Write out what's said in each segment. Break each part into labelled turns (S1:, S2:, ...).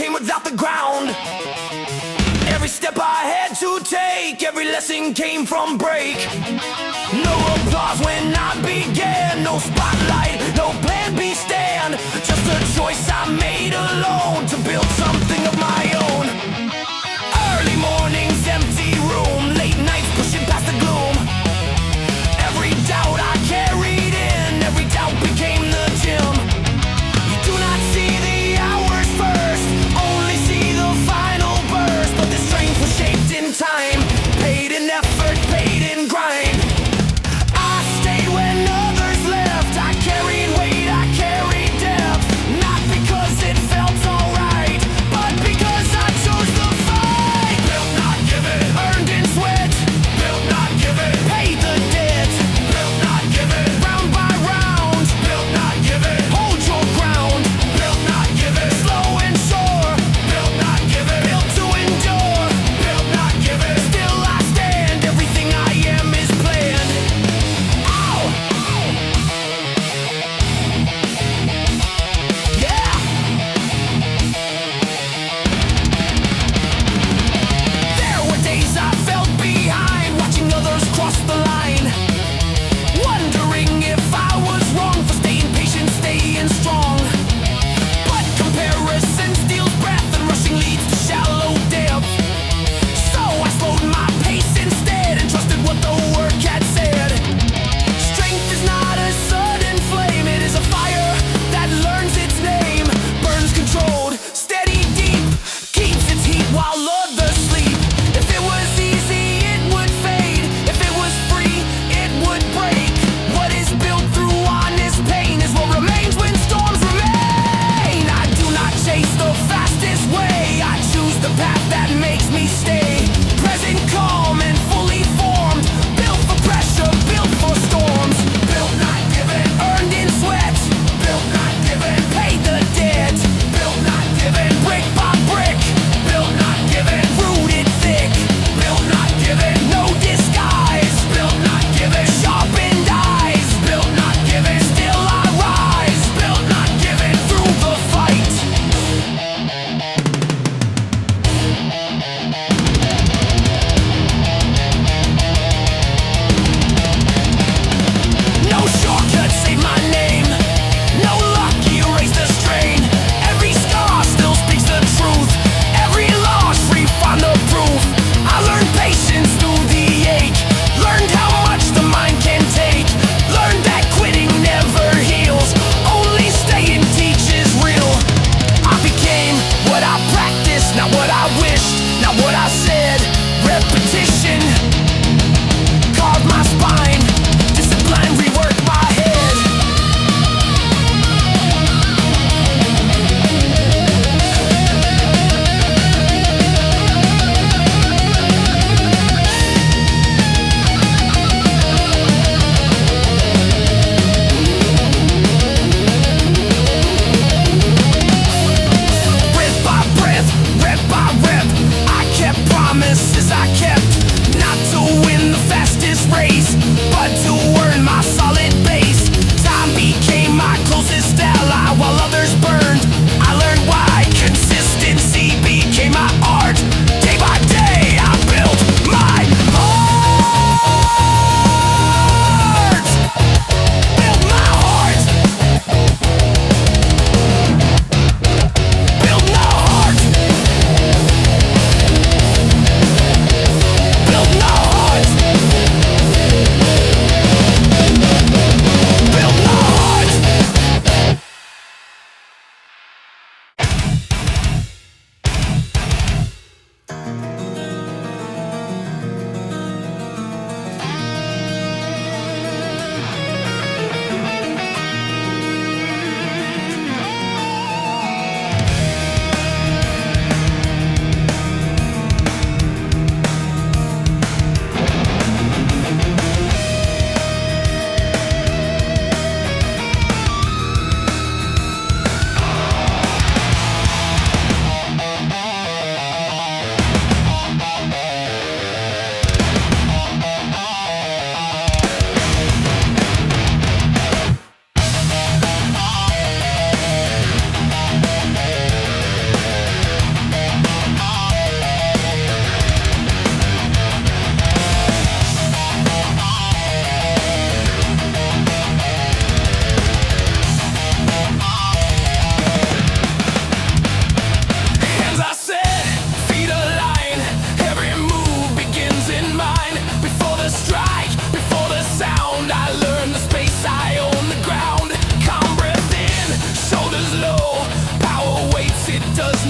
S1: came without the ground. Every step I had to take, every lesson came from break. No applause when I began, no spotlight, no plan B stand. Just a choice I made alone to build something of my own. Early mornings, empty room, late nights pushing past the gloom. Every doubt I carried in, every doubt became the gym. You do not see the hours first, only see the final burst. But this strength was shaped in time, paid in effort, paid in grind. I stayed when others left, I carried weight, I carried depth. Not because it felt all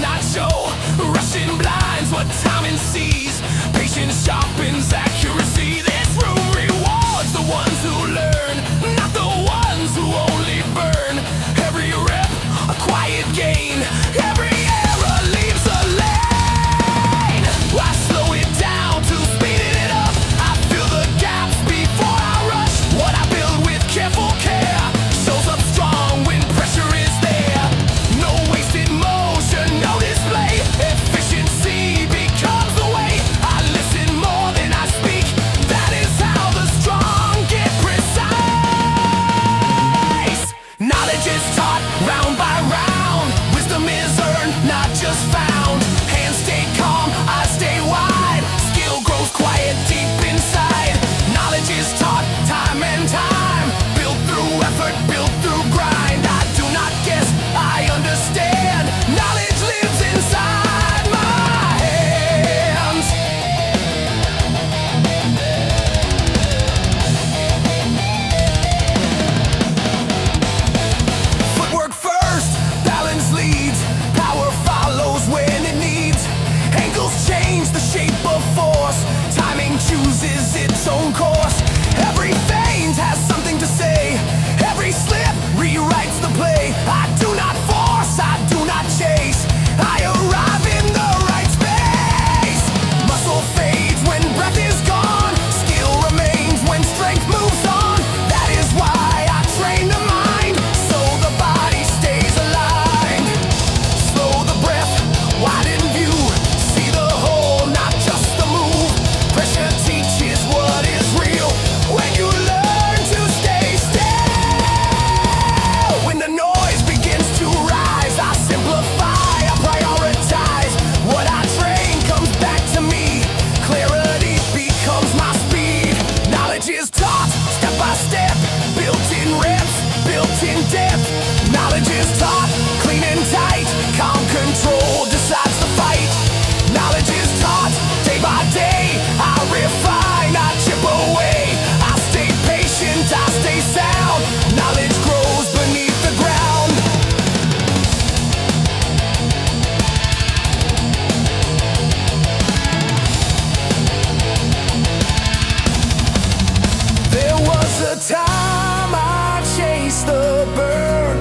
S1: not show. Rushing blinds what timing sees. Patience sharpens accuracy. This room rewards the ones who learn, not the ones who only burn. Every rep, a quiet gain. Every error leaves a lane. I slow it down to speeding it up. I fill the gaps before I rush. What I build with careful care shows up strong when pressure is there. No wasted motion, no display. Efficiency becomes the way. I listen more than I speak. That is how the strong get precise. Knowledge is taught round by round. Wisdom is earned, not just found. Hands stay calm, eyes stay wide. Skill grows quiet deep inside. Knowledge is taught time and time. Built through effort, built through grind. I do not guess, I understand. Knowledge lives inside my hands. Footwork first, balance leads. Power follows when it needs. Angles change the shape of force. Timing chooses its own course. Every feint has something to say. Every slip rewrites the play. I do not force, I do not chase. I arrive in the right space. Muscle fades when breath is gone. Skill remains when strength moves on. That is why I train the mind, so the body stays aligned. Slow the breath, widen view. See the whole, not just the move. Pressure teaches what is real. When you learn to stay still. When the noise begins to rise, I simplify, I prioritize. What I train comes back to me. Clarity becomes my speed. Knowledge is taught step by step. Built in reps, built in depth. Knowledge is taught clean and tight. Calm control decides the fight. Knowledge is taught day by day. I refine, I chip away. I stay patient, I stay sound. Knowledge grows beneath the ground. There was a time I chased the burn.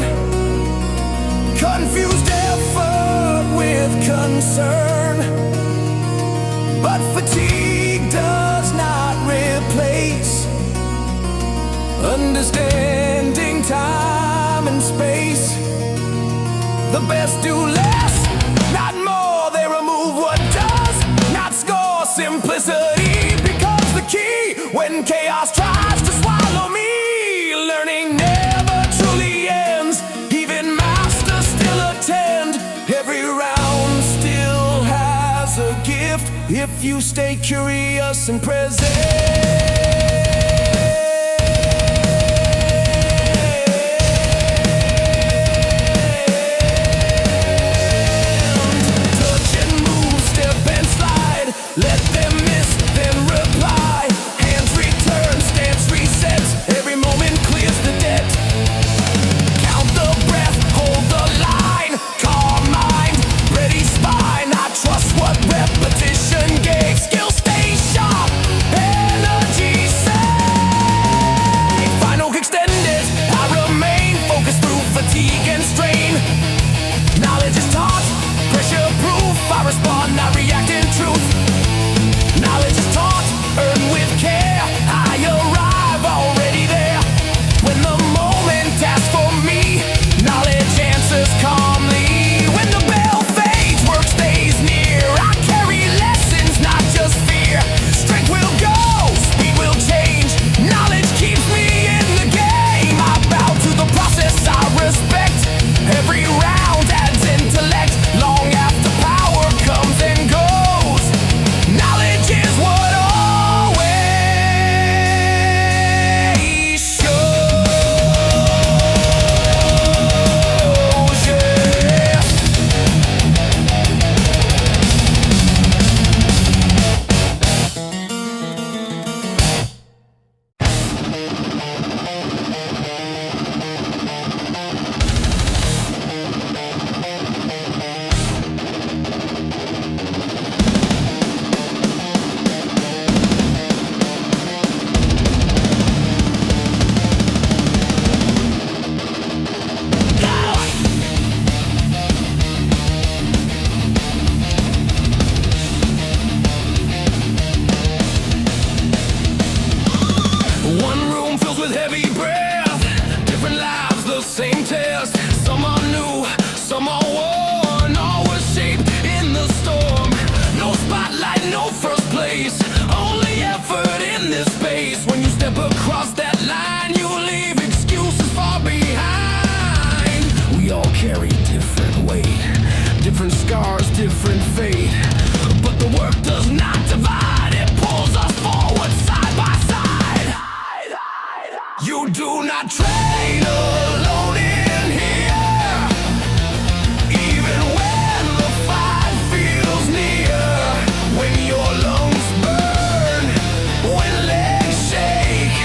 S1: Confused effort with concern. But fatigue does not replace understanding time and space. The best do less, not more. They remove what does not score. Simplicity becomes the key when chaos tries to swallow me. Learning never truly ends. Even masters still attend. Every round still has a gift if you stay curious and present. Touch and move, step and slide. Let them miss, then reply. Hands return, stance resets. Every moment clears the debt. Count the breath, hold the line. Calm mind, ready spine. I trust what repetition gave. Skill stays sharp, energy scars, different fate. But the work does not divide, it pulls us forward side by side. You do not train alone in here, even when the fight feels near. When your lungs burn, when legs shake,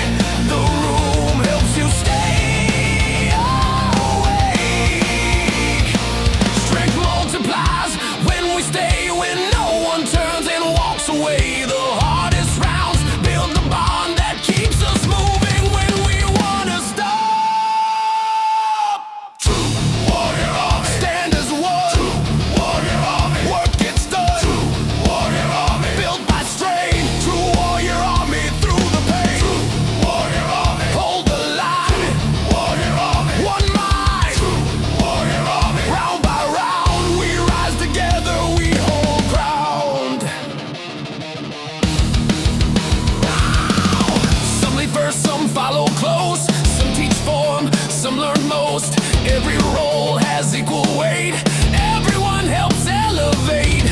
S1: the room helps you stay awake. Strength multiplies when we stay, when no one turns and walks away. The hardest rounds build the bond that keeps us moving when we wanna stop. True warrior army, stand as one. True warrior army, work gets done. True warrior army, built by strain. True warrior army, through the pain. True warrior army, hold the line. True warrior army, one mind. True warrior army, round by round we rise together, we hold ground. Some lead first, some follow close. Some teach form, some learn most. Every role has equal weight. Everyone helps elevate.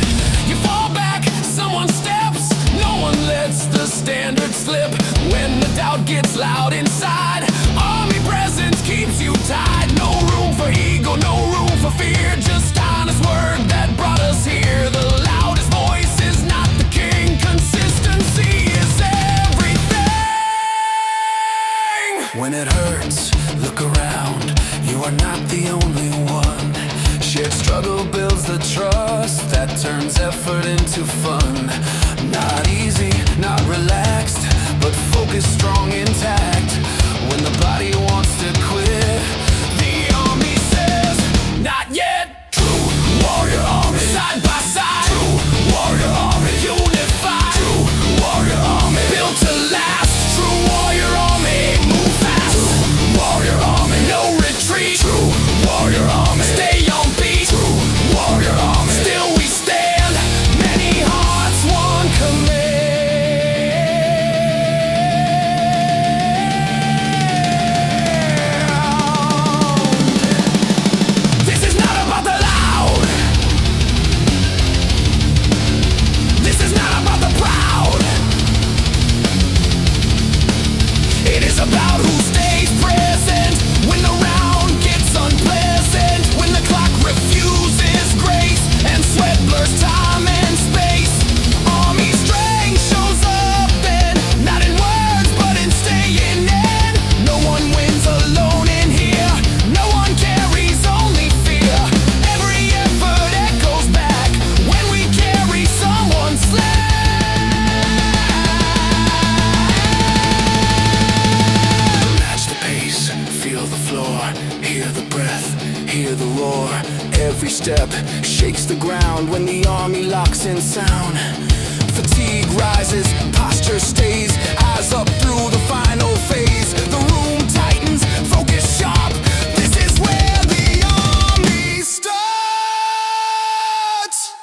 S1: You fall back, someone steps. No one lets the standard slip. When the doubt gets loud inside, army presence keeps you tied. No room for ego, no room for fear. Just honest word that brought us here. The loudest voice is not the king. Consistency is everything. When it hurts, look around. You are not the only one. Shared struggle builds the trust that turns effort into fun. Not easy, not relaxed, but focused, strong, intact. When the body wants to quit, the army says, not yet. True warrior army, side by side. True warrior army, unified. True warrior army, built to last. True warrior army, move fast. True warrior army, no retreat. True warrior army, stay on beat. True warrior army, still we stand. Many hearts, one command. This is not about the loud. This is not about the proud. It is about who stays present when the round gets unpleasant. When the clock refuses grace and sweat blurs time and space. Army strength shows up then, not in words but in staying in. No one wins alone in here. No one carries only fear. Every effort echoes back when we carry someone's slack. Match the pace, feel the floor, hear the breath, hear the roar. Every step shakes the ground when the army locks in sound. Fatigue rises, posture stays, eyes up through the final phase. The room tightens, focus sharp. This is where the army starts.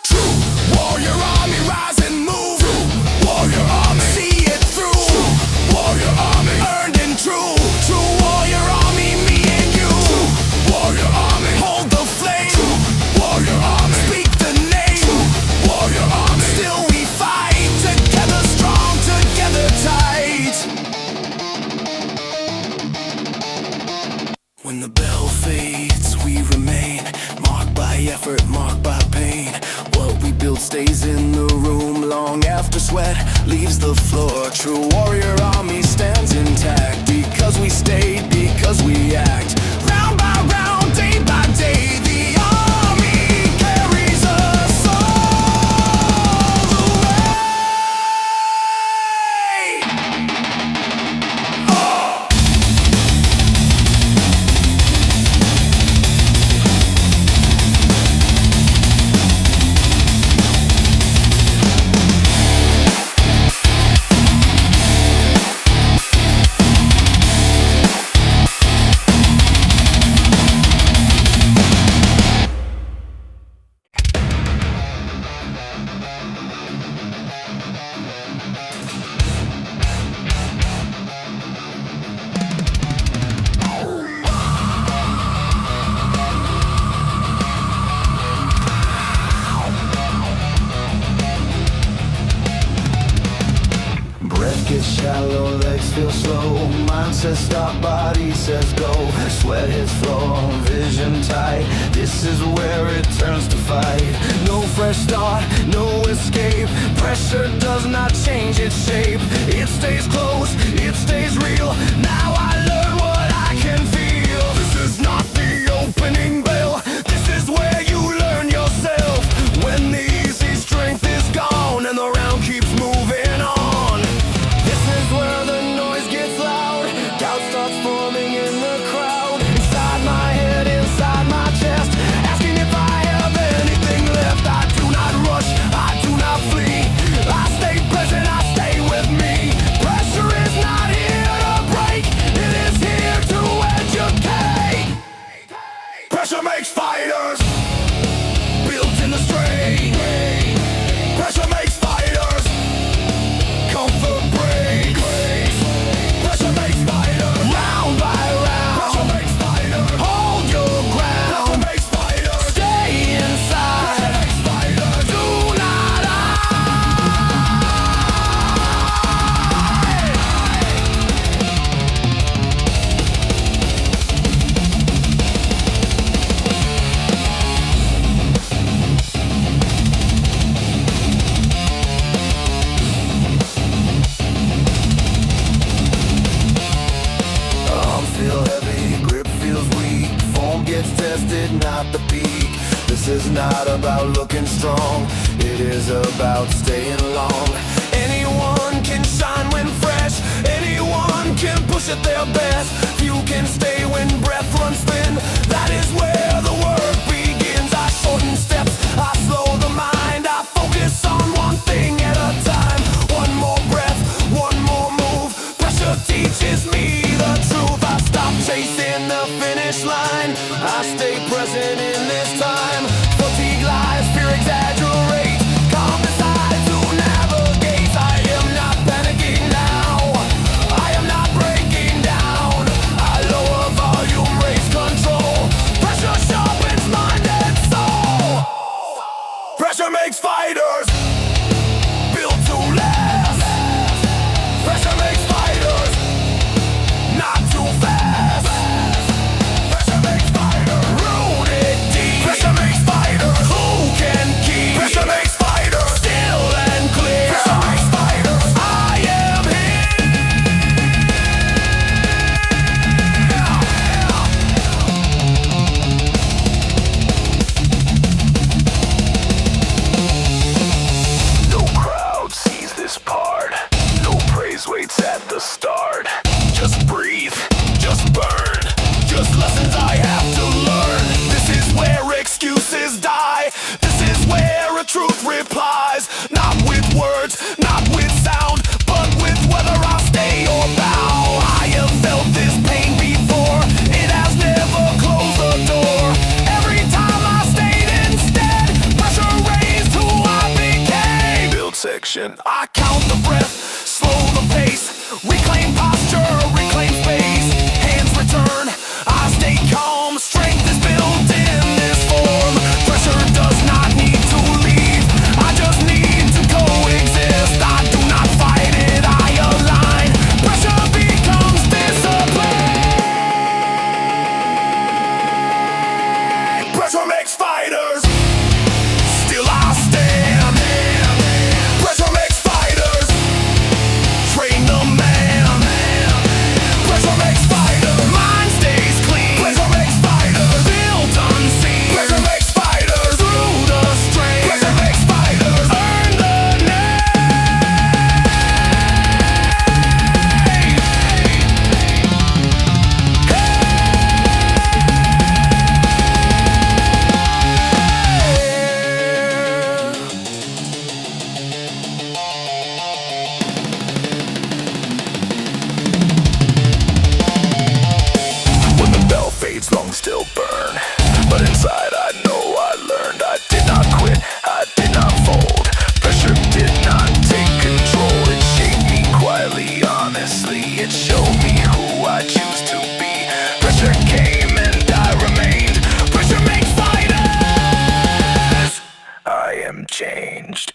S1: True warrior army, rise and move. True warrior army, see it through. True warrior army, earned and true. True warrior army, me and you. True warrior army, hold the flame. True warrior army, speak the name. True warrior army, still we fight. Together strong, together tight. When the bell fades, we remain. Marked by effort, marked by pain. What we build stays in the room long after sweat leaves the floor. True warrior army stands intact because we stayed, because we act. Round by round, day by day, the army carries us all the way. shallow, legs feel slow. Mind says stop, body says go. Sweat hits floor, vision tight. This is where it turns to fight. No fresh start, no escape. Pressure does not change its shape. It stays close, it stays real. Now I learn what I can feel. This is not the opening bell. This is where you learn yourself. When the easy strength is gone and the round keeps moving on. This is where the noise gets loud. Doubt starts forming in the crowd. Inside my head, inside my chest, asking if I have anything left. I do not rush, I do not flee. I stay present, I stay with me. Pressure is not here to break. It is here to educate. Pressure makes fighters, built in the strain. Pressure makes fighters, comfort breaks. Pressure makes fighters, round by round. Pressure makes fighters, hold your ground. Pressure makes fighters, stay inside. Pressure makes fighters, do not feel heavy, grip feels weak. Form gets tested, not the peak. This is not about looking strong. It is about staying long. Anyone can shine when fresh. Anyone can push at their best. Few can stay when breath runs thin. That is where the work begins. I shorten steps, I slow the mind. I focus on one thing at a time. One more breath, one more move. Pressure teaches me the truth. I stop chasing the finish line. I stay present in this time. Fatigue lies, fear exaggerate. Calm decide to navigate. I am not panicking now. I am not breaking down. I lower volume, raise control. Pressure sharpens mind and soul. Pressure makes fighters, built to last. Pressure makes fighters, not too fast. Pressure makes fighters, rooted deep. Pressure makes fighters, who can keep? Pressure makes fighters, still and clear. Pressure makes fighters, I am here. No crowd sees this part. No praise waits at the start. Just breathe, just burn. Just lessons I have to learn. This is where excuses die. This is where a truth replies. Not with words, not with sound, but with whether I stay or bow. I have felt this pain before. It has never closed the door. Every time I stayed instead, pressure raised who I became. Build section, I count the breath, slow the pace. Reclaim posture, reclaim space. Hands return, I stay calm. Strength is built in this form. Pressure does not need to leave. I just need to coexist. I do not fight it, I align. Pressure becomes discipline. Pressure makes fighters, still I stand. Pressure makes fighters, train the man. Pressure makes fighters, mind stays clean. Pressure makes fighters, built unseen. Pressure makes fighters, through the strain. Pressure makes fighters, earn the name. When the bell fades, lungs still burn. But inside I know I learned. I did not quit, I did not fold. Pressure did not take control. It shaped me quietly, honestly. It showed me who I choose to be. Pressure came and I remained. Pressure makes fighters, I am changed.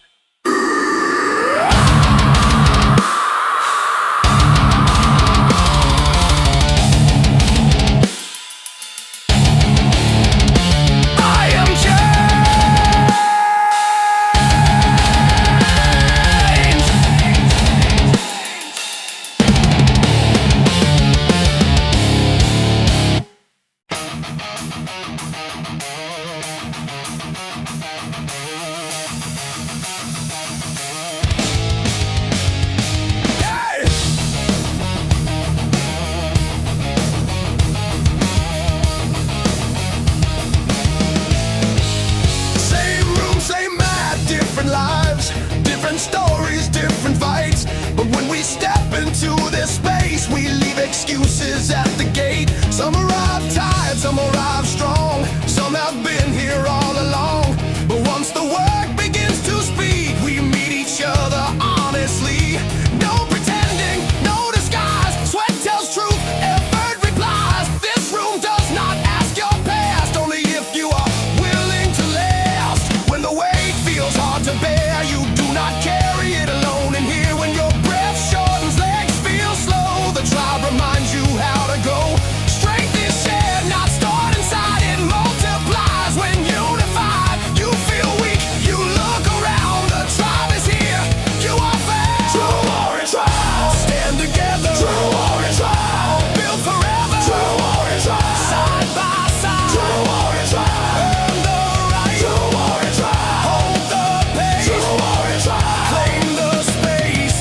S1: different lives, different stories, different fights. But when we step into this space, we leave excuses at the gate. Some arrive tired, some arrive strong, some have been here all along. But once the work begins to speak, we meet each other honestly. No pretending, no disguise, sweat tells truth, effort replies. This room does not ask your past, only if you are willing to last. When the weight feels hard to bear, you do not carry it alone in here. When your breath shortens, legs feel slow, the tribe reminds you how to go. Strength is shared, not stored inside. It multiplies when unified. You feel weak, you look around, the tribe is here, you are found. True warrior tribe, stand together. True warrior tribe, build forever. True warrior tribe, side by side. True warrior tribe, earn the right. True warrior tribe, hold the pace. True warrior tribe, claim the space.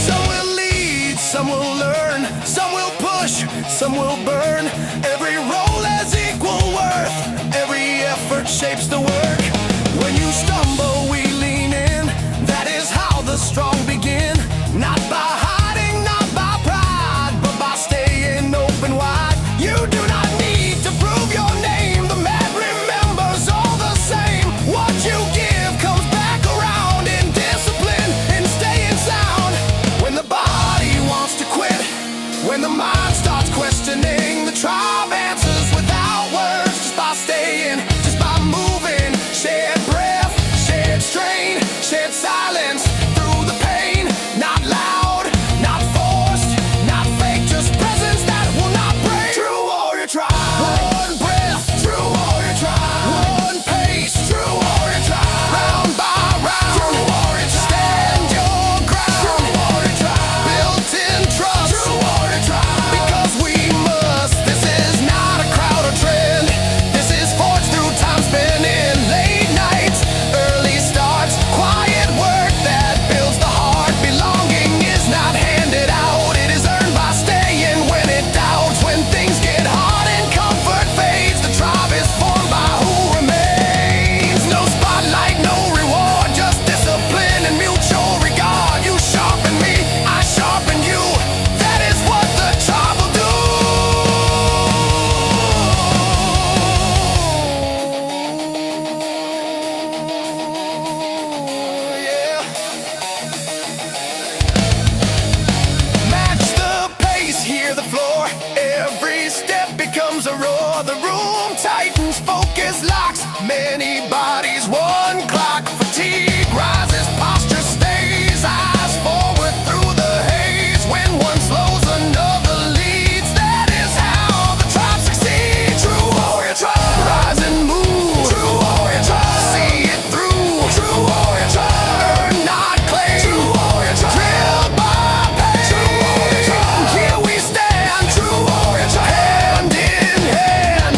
S1: Some will lead, some will learn, some will push, some will burn. Every role has equal worth, every effort shapes the work. When you stumble, we lean in. That is how the strong begin. Not by hiding, not by pride, but by staying open wide. You do not need to prove your name, the man remembers all the same. What you give comes back around in discipline and staying sound. When the body wants to quit, when the mind starts questioning, the tribe answers without words, just by staying, just by moving. Shared breath, shared strain, shared silence through the pain. Not loud, not forced, not fake, just presence that will not break. True warrior tribe, one breath. True warrior tribe, one pace. True warrior tribe, round by round. True warrior tribe, stand your ground. True warrior tribe, built in trust. True warrior tribe, because we must. This is not a crowd or trend. This is forged through time spent in late nights, early starts, quiet work that builds the heart. Belonging is not handed out, it is earned by staying when it doubts. When things get hard and comfort fades, the tribe is formed by who remains. No spotlight, no reward, just discipline and mutual regard. You sharpen me, I sharpen you. That is what the tribe will do. Yeah. Match the pace, hear the floor. Every step becomes a roar. The room tightens, focus locks. Many bodies, one clock. Fatigue rises, posture stays. Eyes forward through the haze. When one slows, another leads. That is how the tribe succeeds. True warrior tribe, rise and move. True warrior tribe, see it through. True warrior tribe, earn not claim. True warrior tribe, drilled by pain. True warrior tribe, here we stand. True warrior tribe, hand in hand.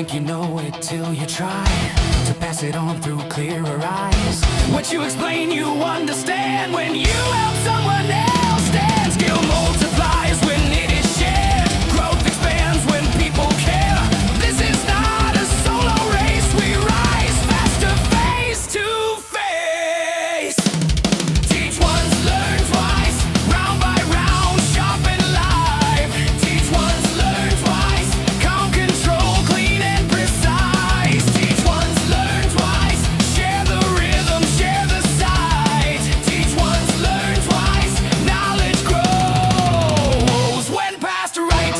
S1: think you know it till you try to pass it on through clearer eyes. What you explain, you understand when you help someone else stand. Skill multiplies when it is shared. Growth expands when people care. This is not a solo race. We rise faster face to face. Teach once, learn twice. Round by round, sharp and live. Teach once, learn twice. Calm, control, clean and precise. Teach once, learn twice. Share the rhythm, share the sight. Teach once, learn twice. Knowledge grows when passed right.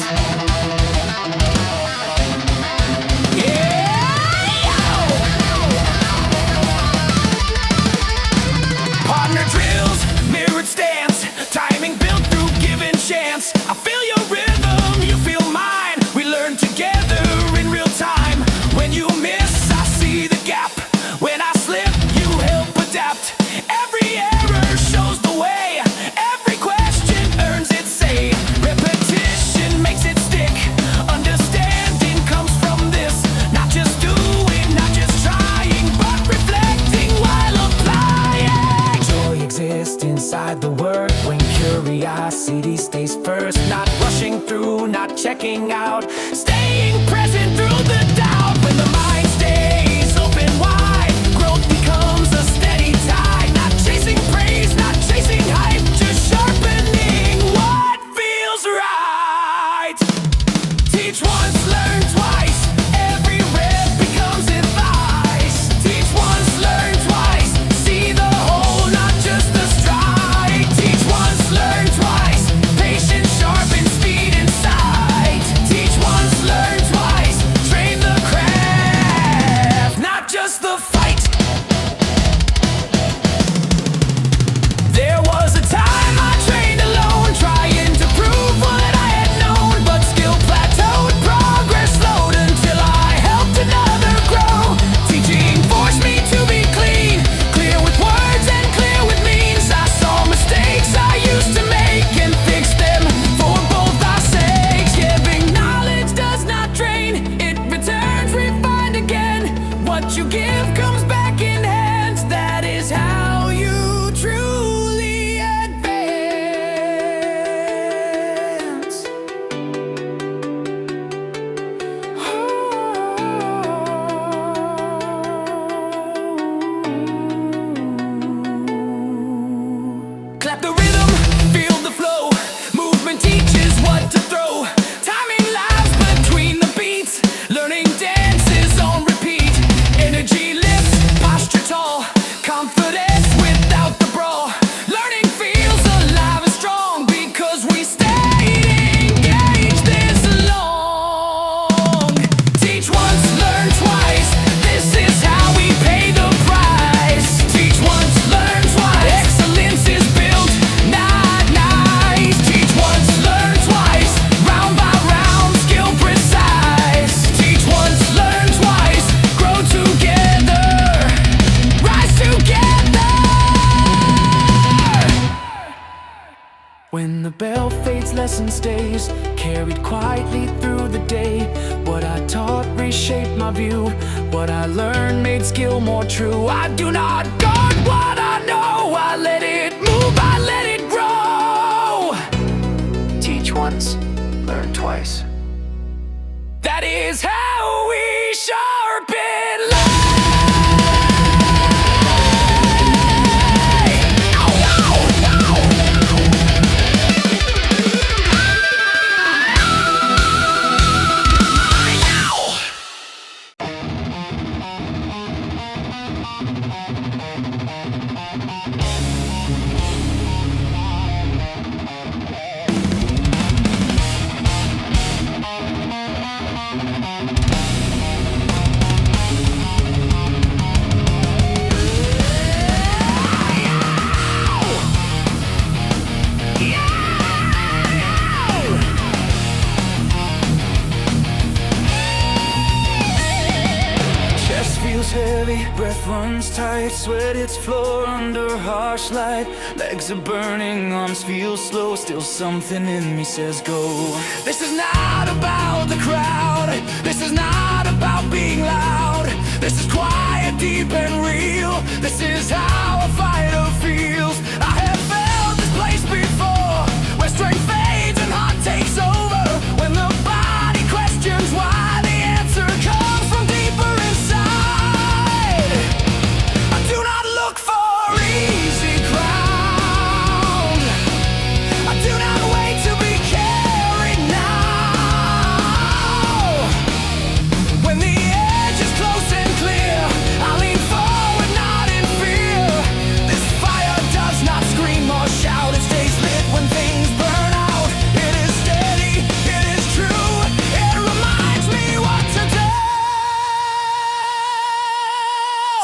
S1: Partner drills, mirrored stance, timing built through given chance. I feel your rhythm, you feel mine. We learn together in real time. When you miss, I see the gap. When I slip, you help adapt. Every error shows the way. Every question earns its say. Repetition makes it stick. Understanding comes from this. Not just doing, not just trying, but reflecting while applying. Joy exists inside the word when curiosity stays first. Not rushing through, not checking out. Staying present through the doubt. When the mind stays open wide, growth becomes a steady tide. Not chasing praise, not chasing hype, just sharpening what feels right. Teach once, learn twice. Every rep becomes advice. Teach once, learn twice. See the whole, not just the stride. Teach once, learn twice. Patience sharpens speed and sight. Teach once, learn twice. Train the craft, not just the fight. There was a time I trained alone, trying to prove what I had known. But skill plateaued, progress slowed until I helped another grow. Teaching forced me to be clean, clear with words and clear with means. I saw mistakes I used to make and fixed them for both our sakes. Giving knowledge does not drain, it returns refined again. What you give comes back in hands. That is how you truly advance. Clap the rhythm, feel the flow. Movement teaches what to throw. Timing lies between the beats. Learning dances on repeat. Energy lifts, posture tall. Confidence without the brawl. Learning feels alive and strong because we stayed engaged this long. Teach once, learn twice. This is how we pay the price. Teach once, learn twice. Excellence is built, not nice. Teach once, learn twice. Round by round, skill precise. Teach once, learn twice. Grow together, rise together. When the bell fades, lesson stays, carried quietly through the day. What I taught reshaped my view. What I learned made skill more true. I do not guard what I know. I let it move, I let it grow. Teach once, learn twice. That is how we sharpen life. Breath runs tight, sweat hits floor under harsh light. Legs are burning, arms feel slow. Still something in me says go. This is not about the crowd. This is not about being loud. This is quiet, deep and real. This is how a fighter feels. I have felt this place before, where strength fades and heart takes over. When the body questions why, the answer comes from deeper inside. I do not look for easy ground. I do not wait to be carried now. When the edge is close and clear, I lean forward, not in fear. This fire does not scream or shout. It stays lit when things burn out. It is steady, it is true. It reminds me what to do.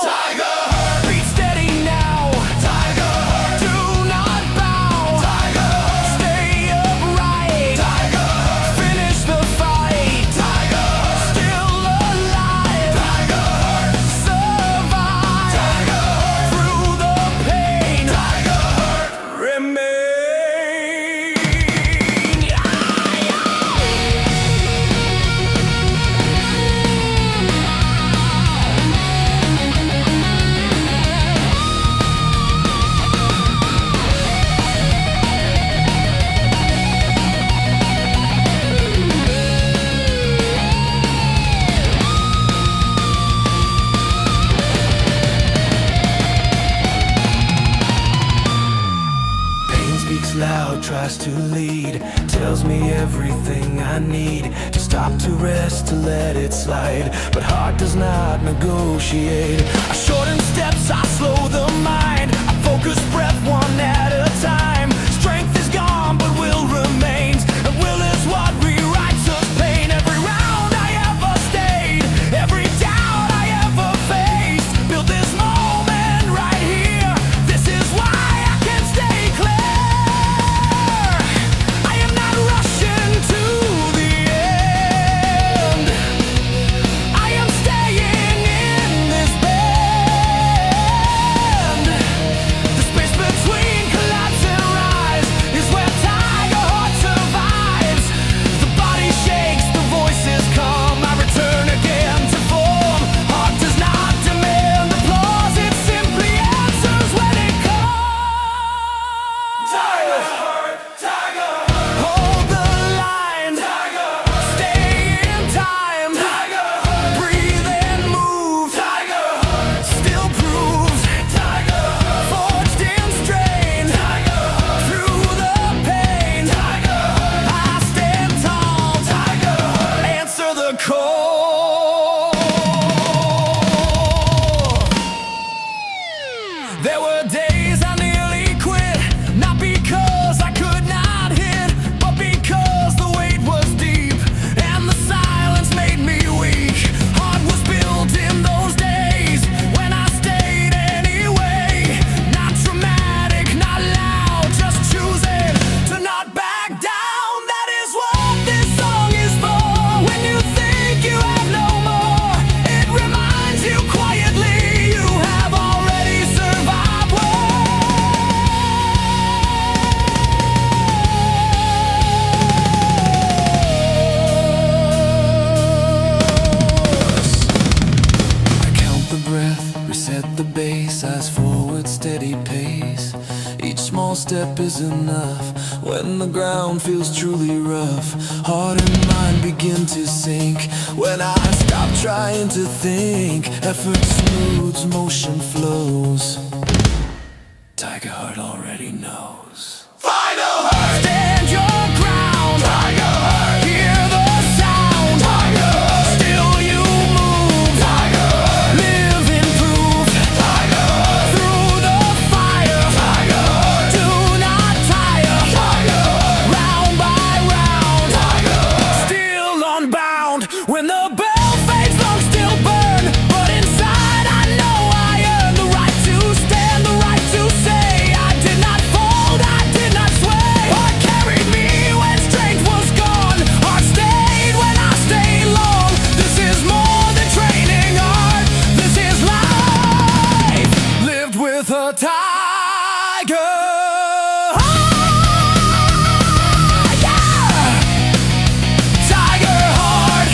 S1: TigerHeart, beat steady now. TigerHeart, do not bow. TigerHeart, stay upright. TigerHeart, finish the fight. TigerHeart, still alive. TigerHeart, survive. TigerHeart, through the pain. TigerHeart, remain. Pain speaks loud, tries to lead, tells me everything I need to stop, to rest, to let it slide. But heart does not negotiate. I shorten steps, I slow the mind. I focus breath one at a time. Strength is gone, but will remains. And will is what rewrites us pain. Every round I ever stayed, every doubt I ever faced, built this moment right here. This is why I can stay clear. I am not rushing to the end. I am staying in this bend. The space between collapse and rise is where TigerHeart survives. The body shakes, the voices come. I return again to form. Heart does not demand applause, it simply answers when it comes. TigerHeart, TigerHeart, hold the line. TigerHeart, stay in time. TigerHeart, breathe and move. TigerHeart, still proves. TigerHeart, forged in strain. TigerHeart, through the pain. TigerHeart, I stand tall. TigerHeart, answer the call. There were days I nearly quit, not because I could not hit, but because the weight was deep and the silence made me weak. Heart was built in those days when I stayed anyway. Not dramatic, not loud, just choosing to not back down. That is what this song is for. When you think you have no more, it reminds you quietly you have already survived worse. I count the breath, reset the base, eyes forward, steady pace. Each small step is enough when the ground feels truly rough. Heart and mind begin to sink when I stop trying to think. Effort smooths, motion flows. TigerHeart already knows. Final hurt! Stand your ground! TigerHeart! Hear the sound! TigerHeart! Still you move! TigerHeart! Live in proof! TigerHeart! Through the fire! TigerHeart! Do not tire! TigerHeart! Round by round! TigerHeart! Still unbound! When the bell fades, lungs still burn, but inside I know I earn the right to stand, the right to say I did not fold, I did not sway. Heart carried me when strength was gone. Heart stayed when I stayed long. This is more than training art. This is life lived with a tiger. Yeah! TigerHeart.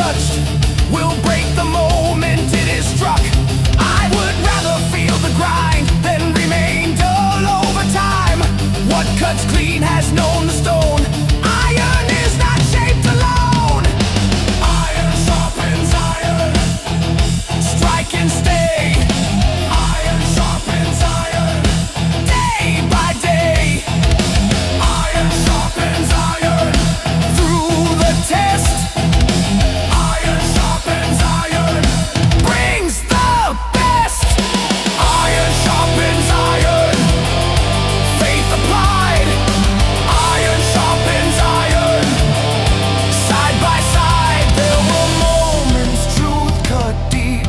S1: touched will break the moment it is struck. I would rather feel the grind than remain dull over time. What cuts clean has known the stone. Iron is not shaped alone. Iron sharpens iron. Strike and stay. Iron sharpens iron. Day by day. Iron sharpens iron. Through the test. Iron sharpens iron. Brings the best. Iron sharpens iron. Faith applied. Iron sharpens iron. Side by side, there were moments truth cut deep.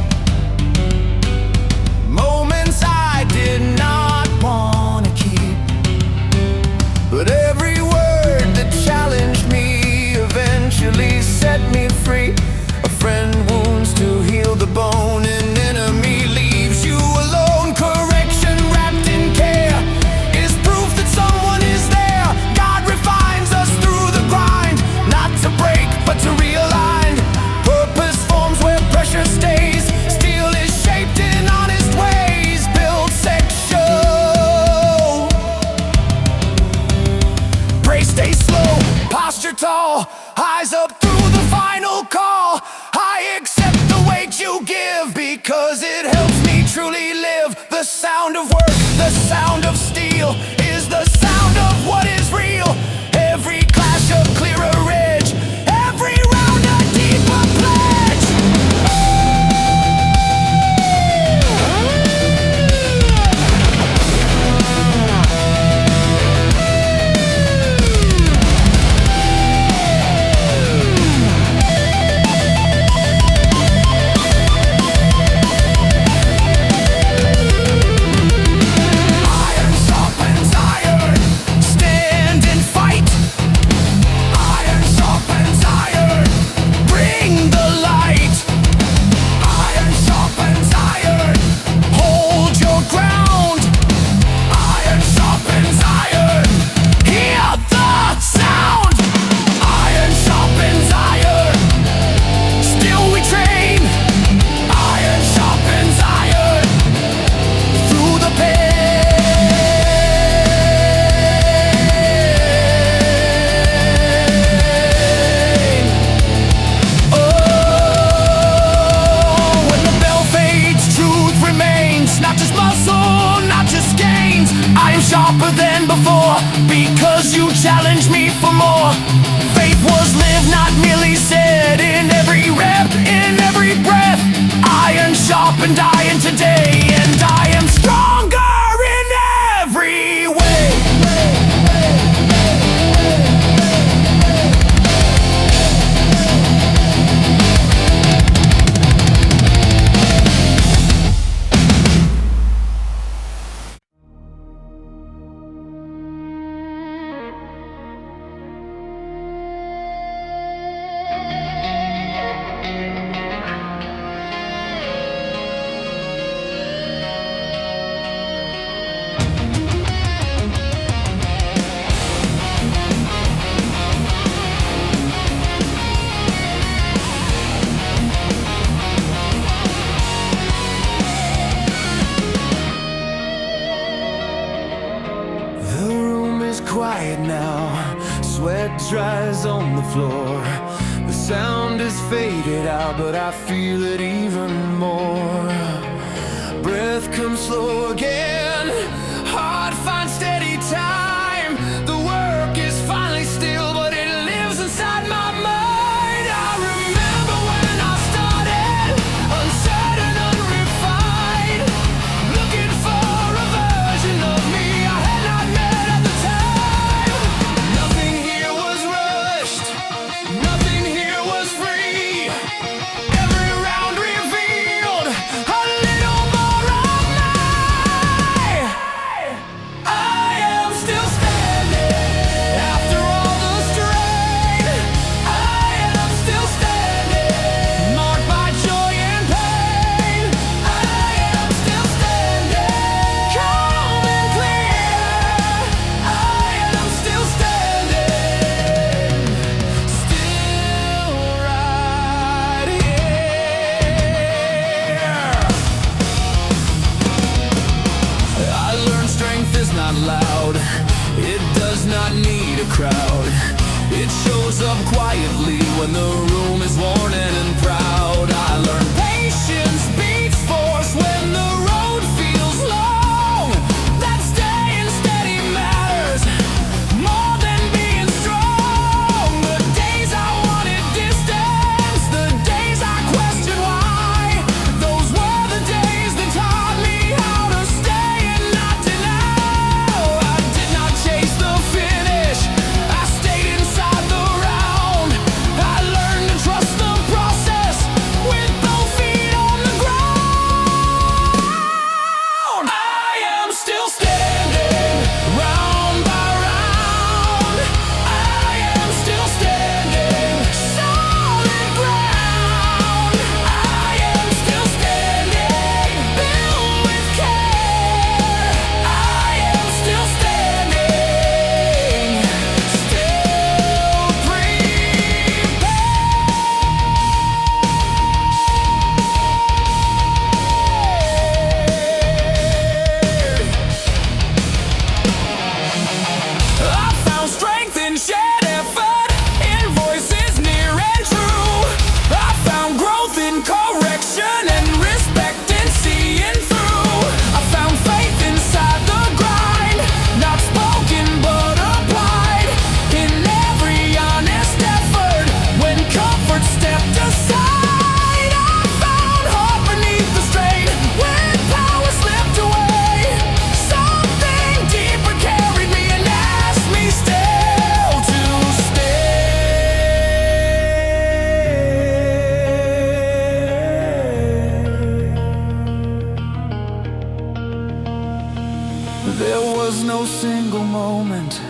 S1: Moments I did not want to keep. But every word that challenged me eventually set me free. A friend wounds to heal the bone, an enemy leaves you alone. Correction wrapped in care is proof that someone is there. God refines us through the grind, not to break but to realign. Purpose forms where pressure stays. Steel is shaped in honest ways. Build section. Pray stay slow, posture tall, eyes up through the final call. I accept the weight you give because it helps me truly live. The sound of work, the sound of steel is the sound of what is real. Every clash a clearer edge, every round a deeper pledge. Iron sharpens iron. Stand and fight. Iron sharpens iron. Bring the light. Iron sharpens iron. Hold your ground. Iron sharpens iron. Hear the sound. Iron sharpens iron. Still we train. Iron sharpens iron. Through the pain. Oh, when the bell fades, truth remains. Not just muscle, not just gains. I am sharper than before because you challenge me for more. Faith was lived, not merely said. In every rep, in every breath. Iron sharpened iron today, and I am stronger in every way. The room is quiet now. Sweat dries on the floor. The sound is faded out, but I feel it even more. Breath comes slow again. Heart finds steady time. The work is finally still, but it lives inside my mind. I remember when I started, uncertain, unrefined, looking for a version of me I had not met at the time. Nothing here was rushed, nothing here was free. Every round revealed a little more of crowd. It shows up quietly when the room is worn and proud. I learned patience beats force when the road feels long. That staying steady matters more than being strong. The days I wanted distance, the days I questioned why, those were the days that taught me how to stay and not deny. I did not chase the finish, I stayed inside the round. I learned to trust the process with both feet on the ground. I am still standing round by round. I am still standing solid ground. I am still standing built with care. I am still standing, still prepared. I found strength in shared effort, in voices near and true. I found growth in correction and respect in seeing through. I found faith inside the grind, not spoken but applied in every honest effort. When comfort stepped aside, I found heart beneath the strain. When power slipped away, something deeper carried me and asked me still to stay. There was no single moment,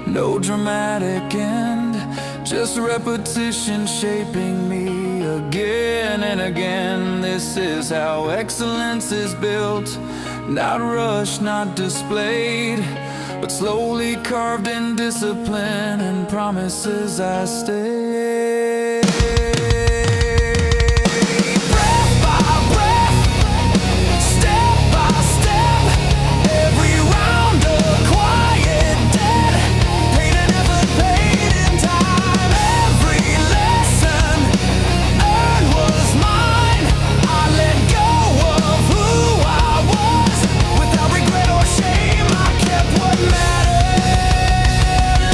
S1: no dramatic end, just repetition shaping me again and again. This is how excellence is built, not rushed, not displayed, but slowly carved in discipline and promises I stay. Breath by breath, step by step, every round a quiet debt, pain and effort paid in time. Every lesson earned was mine. I let go of who I was without regret or shame. I kept what mattered,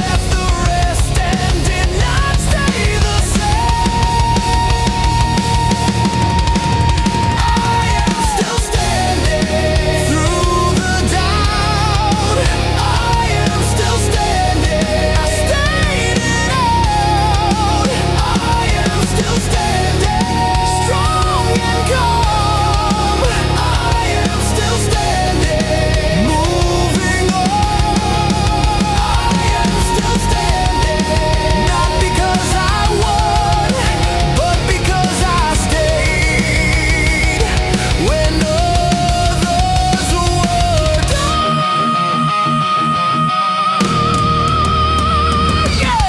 S1: left the rest, and did not stay the same. I am still standing through the doubt. I am still standing, I stayed it out. I am still standing, strong and calm. I am still standing, moving on. I am still standing, not because I won, but because I stayed when others were done. Yeah!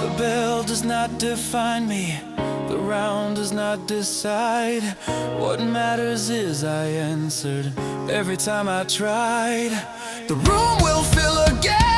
S1: The bell does not define me, the round does not decide. What matters is I answered every time I tried. The room will fill again.